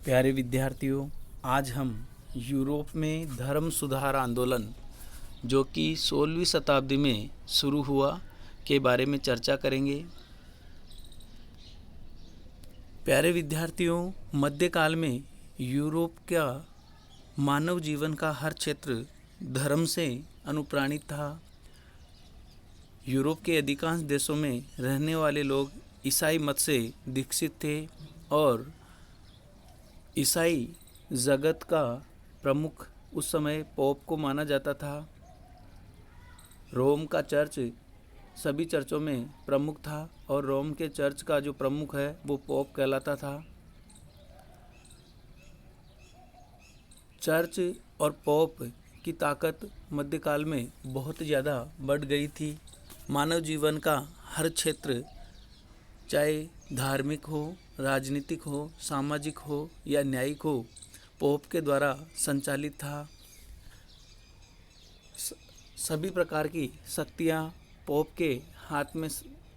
प्यारे विद्यार्थियों, आज हम यूरोप में धर्म सुधार आंदोलन जो कि 16वीं शताब्दी में शुरू हुआ के बारे में चर्चा करेंगे। प्यारे विद्यार्थियों, मध्यकाल में यूरोप का मानव जीवन का हर क्षेत्र धर्म से अनुप्राणित था। यूरोप के अधिकांश देशों में रहने वाले लोग ईसाई मत से दीक्षित थे और ईसाई जगत का प्रमुख उस समय पोप को माना जाता था। रोम का चर्च सभी चर्चों में प्रमुख था और रोम के चर्च का जो प्रमुख है वो पोप कहलाता था। चर्च और पोप की ताकत मध्यकाल में बहुत ज़्यादा बढ़ गई थी। मानव जीवन का हर क्षेत्र, चाहे धार्मिक हो, राजनीतिक हो, सामाजिक हो या न्यायिक हो, पोप के द्वारा संचालित था। सभी प्रकार की शक्तियाँ पोप के हाथ में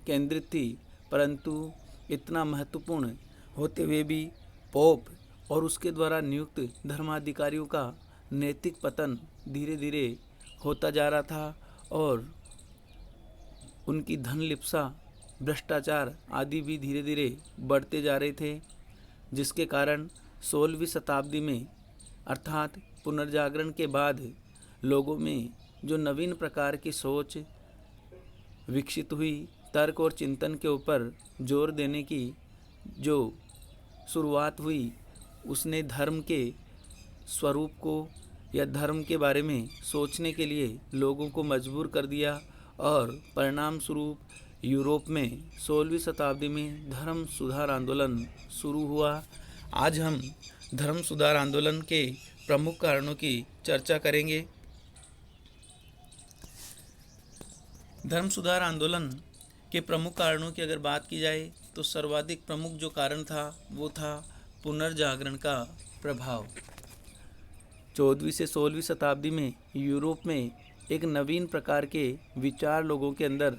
केंद्रित थी, परंतु इतना महत्वपूर्ण होते हुए भी पोप और उसके द्वारा नियुक्त धर्माधिकारियों का नैतिक पतन धीरे धीरे होता जा रहा था और उनकी धन लिप्सा, भ्रष्टाचार आदि भी धीरे धीरे बढ़ते जा रहे थे, जिसके कारण 16वीं शताब्दी में अर्थात पुनर्जागरण के बाद लोगों में जो नवीन प्रकार की सोच विकसित हुई, तर्क और चिंतन के ऊपर जोर देने की जो शुरुआत हुई, उसने धर्म के स्वरूप को या धर्म के बारे में सोचने के लिए लोगों को मजबूर कर दिया और परिणाम स्वरूप यूरोप में 16वीं शताब्दी में धर्म सुधार आंदोलन शुरू हुआ। आज हम धर्म सुधार आंदोलन के प्रमुख कारणों की चर्चा करेंगे। धर्म सुधार आंदोलन के प्रमुख कारणों की अगर बात की जाए तो सर्वाधिक प्रमुख जो कारण था वो था पुनर्जागरण का प्रभाव। 14वीं से 16वीं शताब्दी में यूरोप में एक नवीन प्रकार के विचार लोगों के अंदर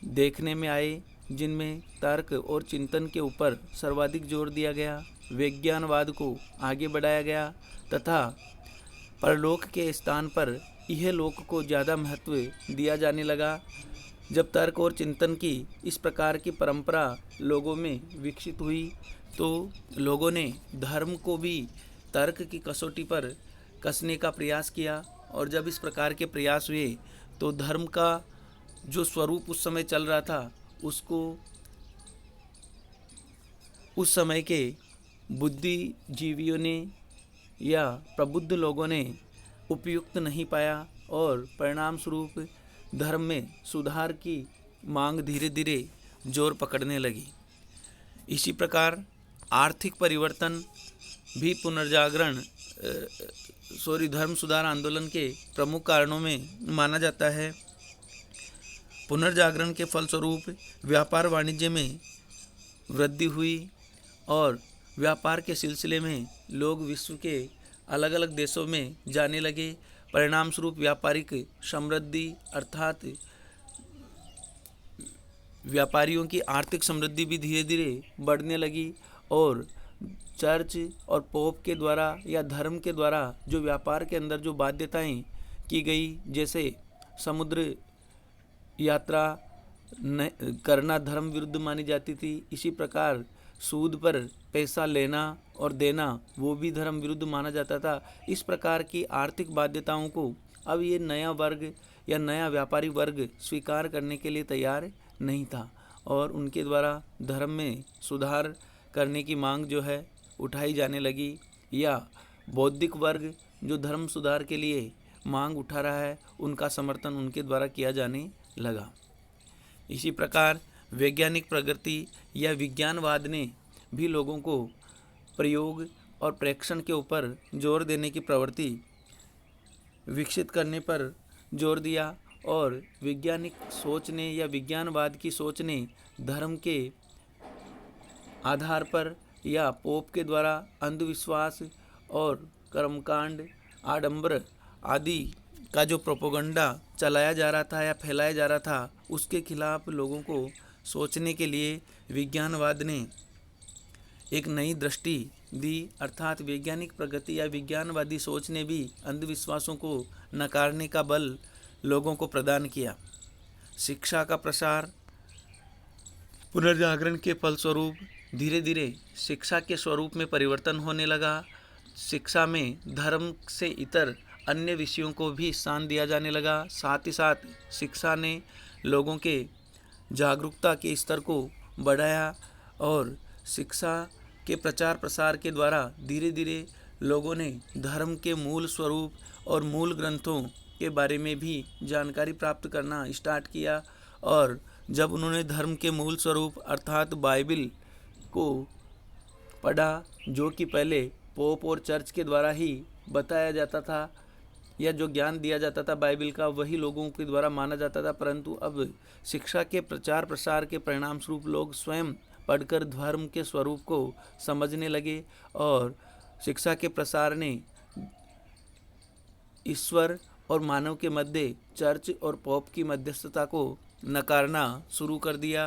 देखने में आए, जिनमें तर्क और चिंतन के ऊपर सर्वाधिक जोर दिया गया, विज्ञानवाद को आगे बढ़ाया गया तथा परलोक के स्थान पर यह लोक को ज़्यादा महत्व दिया जाने लगा। जब तर्क और चिंतन की इस प्रकार की परंपरा लोगों में विकसित हुई तो लोगों ने धर्म को भी तर्क की कसौटी पर कसने का प्रयास किया और जब इस प्रकार के प्रयास हुए तो धर्म का जो स्वरूप उस समय चल रहा था उसको उस समय के बुद्धिजीवियों ने या प्रबुद्ध लोगों ने उपयुक्त नहीं पाया और परिणाम स्वरूप धर्म में सुधार की मांग धीरे धीरे जोर पकड़ने लगी। इसी प्रकार आर्थिक परिवर्तन भी धर्म सुधार आंदोलन के प्रमुख कारणों में माना जाता है। पुनर्जागरण के फलस्वरूप व्यापार वाणिज्य में वृद्धि हुई और व्यापार के सिलसिले में लोग विश्व के अलग अलग देशों में जाने लगे। परिणाम स्वरूप व्यापारिक समृद्धि अर्थात व्यापारियों की आर्थिक समृद्धि भी धीरे धीरे बढ़ने लगी और चर्च और पोप के द्वारा या धर्म के द्वारा जो व्यापार के अंदर जो बाध्यताएं की गई, जैसे समुद्र यात्रा करना धर्म विरुद्ध मानी जाती थी, इसी प्रकार सूद पर पैसा लेना और देना वो भी धर्म विरुद्ध माना जाता था। इस प्रकार की आर्थिक बाध्यताओं को अब ये नया वर्ग या नया व्यापारी वर्ग स्वीकार करने के लिए तैयार नहीं था और उनके द्वारा धर्म में सुधार करने की मांग जो है उठाई जाने लगी या बौद्धिक वर्ग जो धर्म सुधार के लिए मांग उठा रहा है उनका समर्थन उनके द्वारा किया जाने लगा। इसी प्रकार वैज्ञानिक प्रगति या विज्ञानवाद ने भी लोगों को प्रयोग और प्रेक्षण के ऊपर जोर देने की प्रवृत्ति विकसित करने पर जोर दिया और वैज्ञानिक सोच ने या विज्ञानवाद की सोच ने धर्म के आधार पर या पोप के द्वारा अंधविश्वास और कर्मकांड, आडंबर आदि का जो प्रोपोगंडा चलाया जा रहा था या फैलाया जा रहा था उसके खिलाफ लोगों को सोचने के लिए विज्ञानवाद ने एक नई दृष्टि दी, अर्थात वैज्ञानिक प्रगति या विज्ञानवादी सोच ने भी अंधविश्वासों को नकारने का बल लोगों को प्रदान किया। शिक्षा का प्रसार, पुनर्जागरण के फलस्वरूप धीरे धीरे शिक्षा के स्वरूप में परिवर्तन होने लगा। शिक्षा में धर्म से इतर अन्य विषयों को भी स्थान दिया जाने लगा। साथ ही साथ शिक्षा ने लोगों के जागरूकता के स्तर को बढ़ाया और शिक्षा के प्रचार प्रसार के द्वारा धीरे धीरे लोगों ने धर्म के मूल स्वरूप और मूल ग्रंथों के बारे में भी जानकारी प्राप्त करना स्टार्ट किया। और जब उन्होंने धर्म के मूल स्वरूप अर्थात बाइबिल को पढ़ा, जो कि पहले पोप और चर्च के द्वारा ही बताया जाता था या जो ज्ञान दिया जाता था बाइबिल का, वही लोगों के द्वारा माना जाता था, परंतु अब शिक्षा के प्रचार प्रसार के परिणाम स्वरूप लोग स्वयं पढ़कर धर्म के स्वरूप को समझने लगे और शिक्षा के प्रसार ने ईश्वर और मानव के मध्य चर्च और पोप की मध्यस्थता को नकारना शुरू कर दिया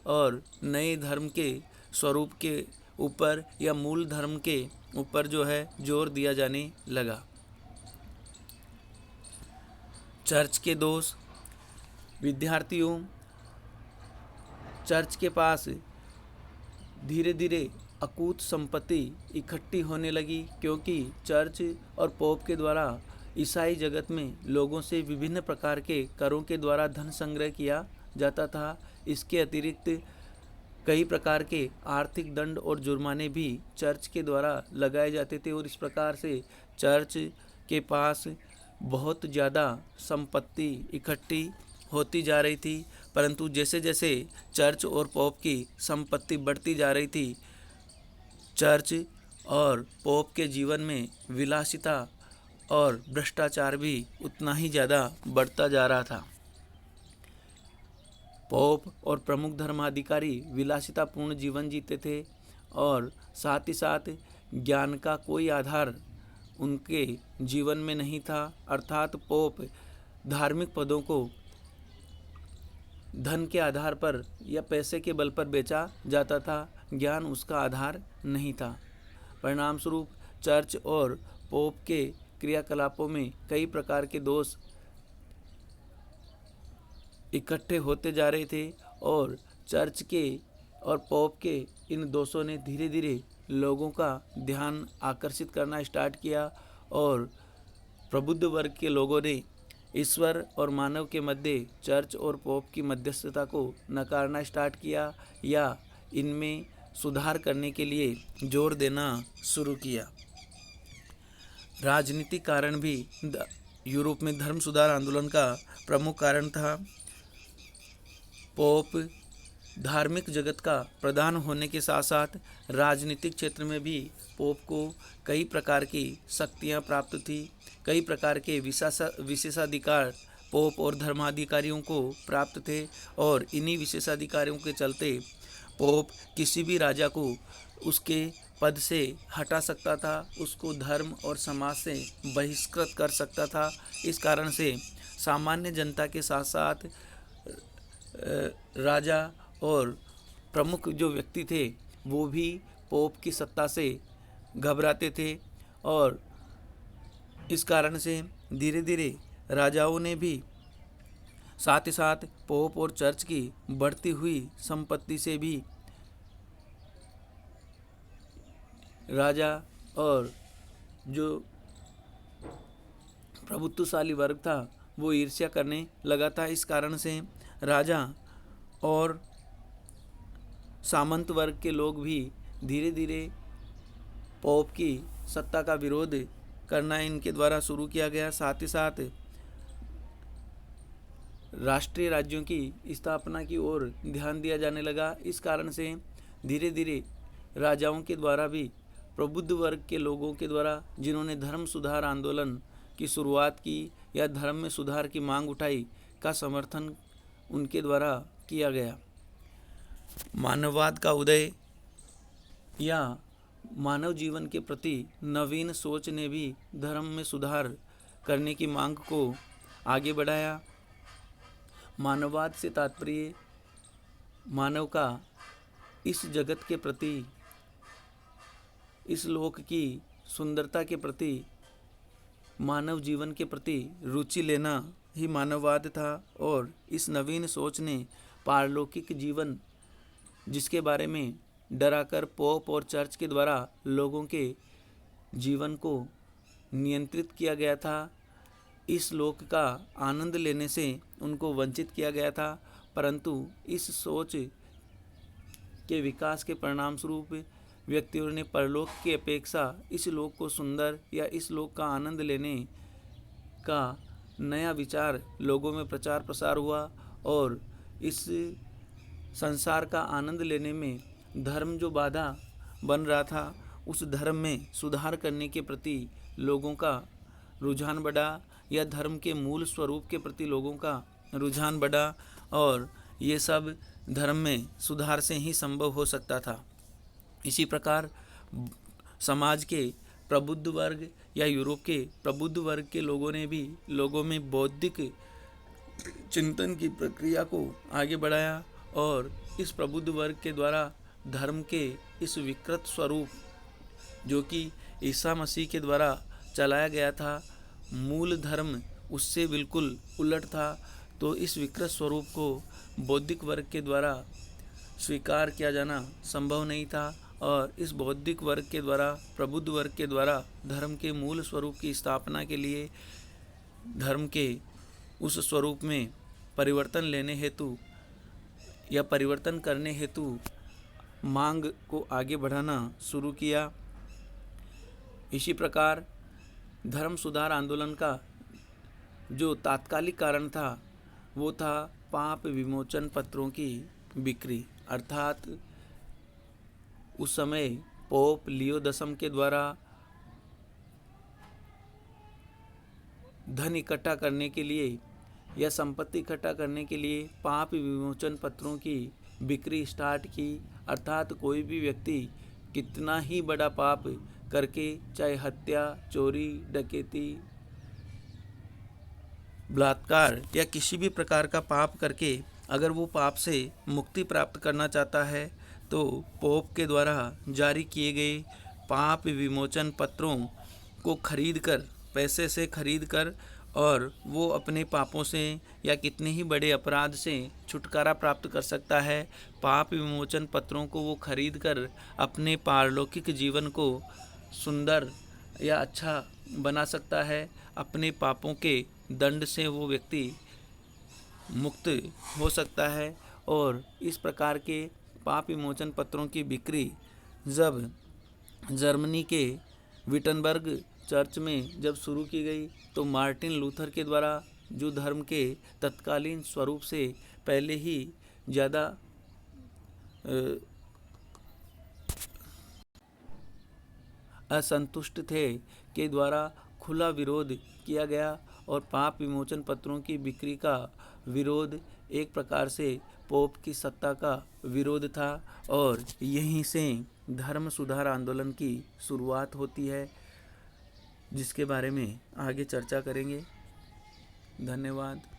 और नए धर्म के स्वरूप के ऊपर या मूल धर्म के ऊपर जो है जोर दिया जाने लगा। चर्च के दोष, विद्यार्थियों चर्च के पास धीरे धीरे अकूत संपत्ति इकट्ठी होने लगी, क्योंकि चर्च और पोप के द्वारा ईसाई जगत में लोगों से विभिन्न प्रकार के करों के द्वारा धन संग्रह किया जाता था। इसके अतिरिक्त कई प्रकार के आर्थिक दंड और जुर्माने भी चर्च के द्वारा लगाए जाते थे और इस प्रकार से चर्च के पास बहुत ज़्यादा संपत्ति इकट्ठी होती जा रही थी। परंतु जैसे जैसे चर्च और पोप की संपत्ति बढ़ती जा रही थी, चर्च और पोप के जीवन में विलासिता और भ्रष्टाचार भी उतना ही ज़्यादा बढ़ता जा रहा था। पोप और प्रमुख धर्माधिकारी विलासितापूर्ण जीवन जीते थे और साथ ही साथ ज्ञान का कोई आधार उनके जीवन में नहीं था, अर्थात पोप धार्मिक पदों को धन के आधार पर या पैसे के बल पर बेचा जाता था, ज्ञान उसका आधार नहीं था। परिणाम स्वरूप चर्च और पोप के क्रियाकलापों में कई प्रकार के दोष इकट्ठे होते जा रहे थे और चर्च के और पोप के इन दोषों ने धीरे धीरे लोगों का ध्यान आकर्षित करना स्टार्ट किया और प्रबुद्ध वर्ग के लोगों ने ईश्वर और मानव के मध्य चर्च और पोप की मध्यस्थता को नकारना स्टार्ट किया या इनमें सुधार करने के लिए जोर देना शुरू किया। राजनीतिक कारण भी यूरोप में धर्म सुधार आंदोलन का प्रमुख कारण था। पोप धार्मिक जगत का प्रधान होने के साथ साथ राजनीतिक क्षेत्र में भी पोप को कई प्रकार की शक्तियां प्राप्त थी। कई प्रकार के विशेषाधिकार पोप और धर्माधिकारियों को प्राप्त थे और इन्हीं विशेषाधिकारियों के चलते पोप किसी भी राजा को उसके पद से हटा सकता था, उसको धर्म और समाज से बहिष्कृत कर सकता था। इस कारण से सामान्य जनता के साथ साथ राजा और प्रमुख जो व्यक्ति थे वो भी पोप की सत्ता से घबराते थे और इस कारण से धीरे धीरे राजाओं ने भी साथ ही साथ पोप और चर्च की बढ़ती हुई संपत्ति से भी राजा और जो प्रभुत्वशाली वर्ग था वो ईर्ष्या करने लगा था। इस कारण से राजा और सामंत वर्ग के लोग भी धीरे धीरे पोप की सत्ता का विरोध करना इनके द्वारा शुरू किया गया। साथ ही साथ राष्ट्रीय राज्यों की स्थापना की ओर ध्यान दिया जाने लगा। इस कारण से धीरे धीरे राजाओं के द्वारा भी प्रबुद्ध वर्ग के लोगों के द्वारा जिन्होंने धर्म सुधार आंदोलन की शुरुआत की या धर्म में सुधार की मांग उठाई का समर्थन उनके द्वारा किया गया। मानववाद का उदय या मानव जीवन के प्रति नवीन सोच ने भी धर्म में सुधार करने की मांग को आगे बढ़ाया। मानववाद से तात्पर्य मानव का इस जगत के प्रति इस लोक की सुंदरता के प्रति, मानव जीवन के प्रति रुचि लेना ही मानववाद था। और इस नवीन सोच ने पारलौकिक जीवन, जिसके बारे में डराकर पोप और चर्च के द्वारा लोगों के जीवन को नियंत्रित किया गया था, इस लोक का आनंद लेने से उनको वंचित किया गया था। परंतु इस सोच के विकास के परिणाम स्वरूप व्यक्तियों ने परलोक की अपेक्षा इस लोक को सुंदर या इस लोक का आनंद लेने का नया विचार लोगों में प्रचार प्रसार हुआ। और इस संसार का आनंद लेने में धर्म जो बाधा बन रहा था, उस धर्म में सुधार करने के प्रति लोगों का रुझान बढ़ा, या धर्म के मूल स्वरूप के प्रति लोगों का रुझान बढ़ा। और ये सब धर्म में सुधार से ही संभव हो सकता था। इसी प्रकार समाज के प्रबुद्ध वर्ग या यूरोप के प्रबुद्ध वर्ग के लोगों ने भी लोगों में बौद्धिक चिंतन की प्रक्रिया को आगे बढ़ाया। और इस प्रबुद्ध वर्ग के द्वारा धर्म के इस विकृत स्वरूप, जो कि ईसा मसीह के द्वारा चलाया गया था, मूल धर्म उससे बिल्कुल उलट था, तो इस विकृत स्वरूप को बौद्धिक वर्ग के द्वारा स्वीकार किया जाना संभव नहीं था। और इस बौद्धिक वर्ग के द्वारा, प्रबुद्ध वर्ग के द्वारा धर्म के मूल स्वरूप की स्थापना के लिए, धर्म के उस स्वरूप में परिवर्तन लेने हेतु या परिवर्तन करने हेतु मांग को आगे बढ़ाना शुरू किया। इसी प्रकार धर्म सुधार आंदोलन का जो तात्कालिक कारण था, वो था पाप विमोचन पत्रों की बिक्री। अर्थात उस समय पोप लियो 10 के द्वारा धन इकट्ठा करने के लिए या संपत्ति इकट्ठा करने के लिए पाप विमोचन पत्रों की बिक्री स्टार्ट की। अर्थात कोई भी व्यक्ति कितना ही बड़ा पाप करके, चाहे हत्या, चोरी, डकैती, बलात्कार या किसी भी प्रकार का पाप करके अगर वो पाप से मुक्ति प्राप्त करना चाहता है, तो पोप के द्वारा जारी किए गए पाप विमोचन पत्रों को खरीदकर, पैसे से खरीदकर, और वो अपने पापों से या कितने ही बड़े अपराध से छुटकारा प्राप्त कर सकता है। पाप विमोचन पत्रों को वो खरीदकर अपने पारलौकिक जीवन को सुंदर या अच्छा बना सकता है। अपने पापों के दंड से वो व्यक्ति मुक्त हो सकता है। और इस प्रकार के पाप विमोचन पत्रों की बिक्री जब जर्मनी के विटनबर्ग चर्च में जब शुरू की गई, तो मार्टिन लूथर के द्वारा, जो धर्म के तत्कालीन स्वरूप से पहले ही ज़्यादा असंतुष्ट थे, के द्वारा खुला विरोध किया गया। और पाप विमोचन पत्रों की बिक्री का विरोध एक प्रकार से पोप की सत्ता का विरोध था। और यहीं से धर्म सुधार आंदोलन की शुरुआत होती है, जिसके बारे में आगे चर्चा करेंगे। धन्यवाद।